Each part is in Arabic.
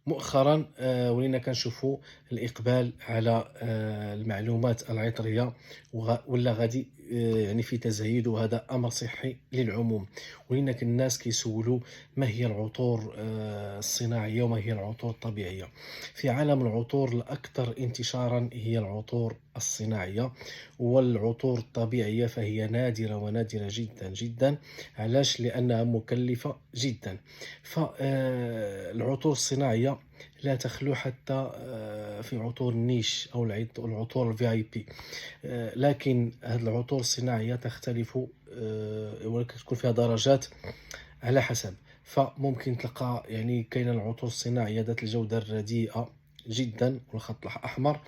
مؤخرا ولينا كنشوفوا الإقبال على المعلومات العطرية ولا غادي يعني في تزايد، وهذا أمر صحي للعموم. ولينا الناس كيسولوا ما هي العطور الصناعية وما هي العطور الطبيعية. في عالم العطور الأكثر انتشارا هي العطور الصناعية، والعطور الطبيعية فهي نادرة ونادرة جدا جدا. علاش؟ لأنها مكلفة جدا. فالعطور الصناعية لا تخلو حتى في عطور النيش أو العطور الفي اي بي. لكن هذه العطور الصناعية تختلف، ولكن تكون فيها درجات على حسب. فممكن تلقى يعني كاينة العطور الصناعية ذات الجودة الرديئة جدا والخط الأحمر،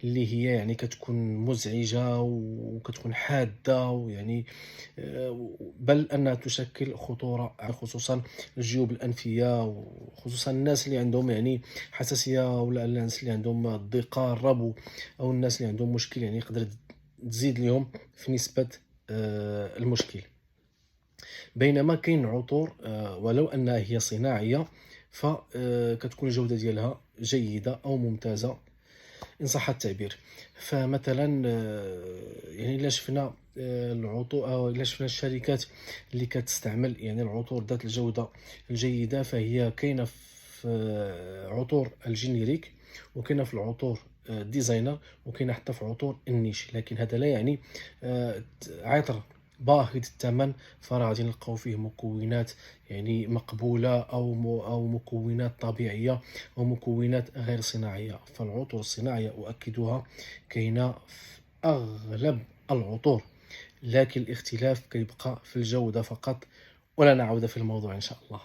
اللي هي يعني كتكون مزعجة وكتكون حادة، ويعني بل أنها تشكل خطورة، خصوصا الجيوب الأنفية، وخصوصا الناس اللي عندهم يعني حساسية، ولا الناس اللي عندهم الضيقة الربو، أو الناس اللي عندهم مشكل يعني يقدر تزيد لهم في نسبة المشكل. بينما كاين عطور ولو أنها هي صناعية فكتكون الجودة ديالها جيدة أو ممتازة إن صح التعبير. فمثلا يعني إلا شفنا العطور، أو إلا شفنا الشركات اللي كتستعمل يعني العطور ذات الجودة الجيدة، فهي كاينة في عطور الجينيريك، وكاينة في العطور الديزاينر، وكاينة حتى في عطور النيش. لكن هذا لا يعني عطر باهظ الثمن فراه غادي نلقاو فيه مكونات يعني مقبولة، أو مكونات طبيعية، ومكونات غير صناعية. فالعطور الصناعية أؤكدها كاينة في أغلب العطور، لكن الاختلاف كيبقى في الجودة فقط. ولا نعود في الموضوع إن شاء الله.